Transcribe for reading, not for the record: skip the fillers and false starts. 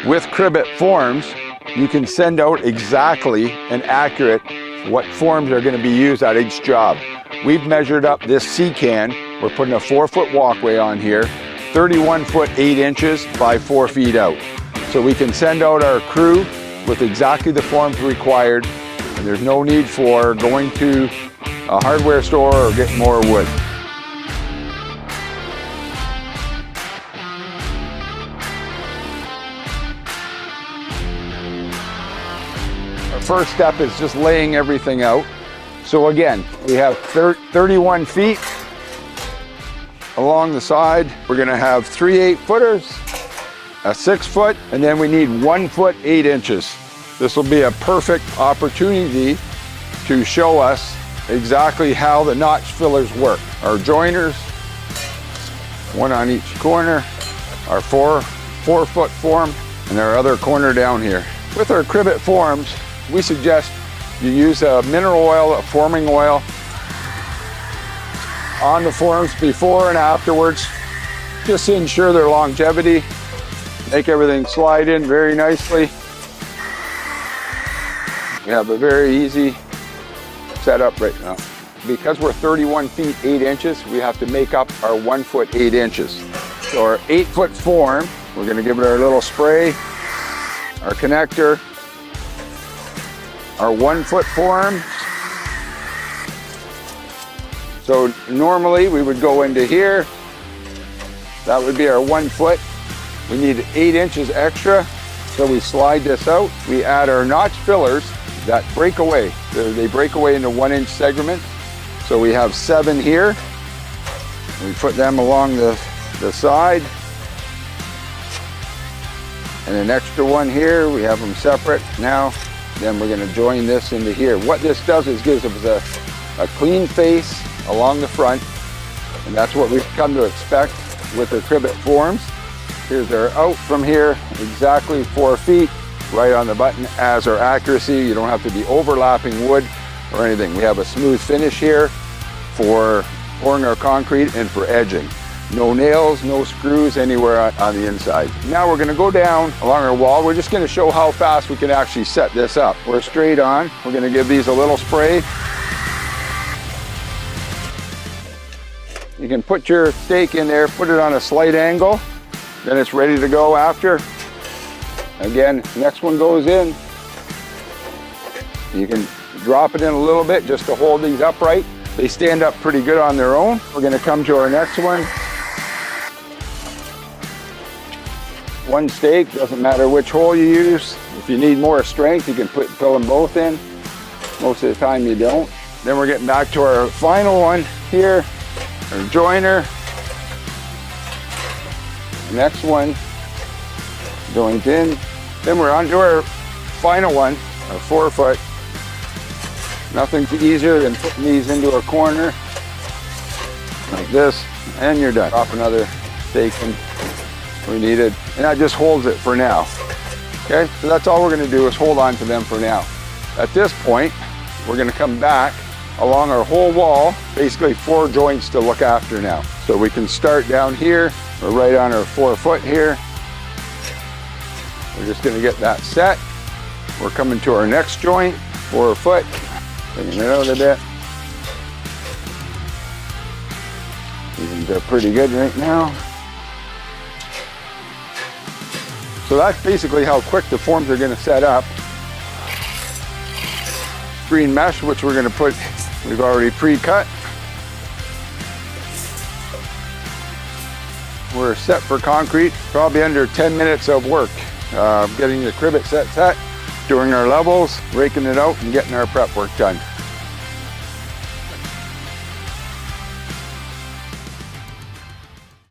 With Cribbet forms, you can send out exactly and accurate what forms are going to be used at each job. We've measured up this C-can. We're putting a 4-foot walkway on here, 31 foot 8 inches by 4 feet out. So we can send out our crew with exactly the forms required, and there's no need for going to a hardware store or getting more wood. Our first step is just laying everything out. So again, we have 31 feet along the side. We're gonna have 3 8-footers, a 6-foot, and then we need 1 foot 8 inches. This will be a perfect opportunity to show us exactly how the notch fillers work. Our joiners, one on each corner, our 4-foot form, and our other corner down here. With our Cribbet forms, we suggest you use a mineral oil, a forming oil, on the forms before and afterwards, just to ensure their longevity. Make everything slide in very nicely. We have a very easy setup right now. Because we're 31 feet 8 inches, we have to make up our 1 foot 8 inches. So our 8-foot form, we're gonna give it our little spray, our connector, our 1 foot form. So normally we would go into here. That would be our 1 foot. We need 8 inches extra. So we slide this out. We add our notch fillers that break away. They break away into 1-inch segments. So we have 7 here. We put them along the side. And an extra one here. We have them separate now. Then we're gonna join this into here. What this does is gives us a clean face along the front, and that's what we've come to expect with the Cribbet forms. Here's our out from here, exactly 4 feet, right on the button as our accuracy. You don't have to be overlapping wood or anything. We have a smooth finish here for pouring our concrete and for edging. No nails, no screws anywhere on the inside. Now we're gonna go down along our wall. We're just gonna show how fast we can actually set this up. We're straight on. We're gonna give these a little spray. You can put your stake in there, put it on a slight angle, then it's ready to go after. Again, next one goes in. You can drop it in a little bit just to hold these upright. They stand up pretty good on their own. We're gonna come to our next one. One stake, doesn't matter which hole you use. If you need more strength, you can fill them both in. Most of the time you don't. Then we're getting back to our final one here, our joiner. Next one, joint in. Then we're on to our final one, our 4-foot. Nothing's easier than putting these into a corner like this, and you're done. Drop another stake in where needed, and that just holds it for now. Okay, so that's all we're gonna do is hold on to them for now. At this point, we're gonna come back along our whole wall, basically 4 joints to look after now. So we can start down here, we're right on our 4-foot here. We're just gonna get that set. We're coming to our next joint, 4-foot. Bringing it out a bit. These are pretty good right now. So that's basically how quick the forms are gonna set up. Screen mesh, which we're gonna put, we've already pre-cut. We're set for concrete, probably under 10 minutes of work. Getting the Cribbet set, doing our levels, raking it out, and getting our prep work done.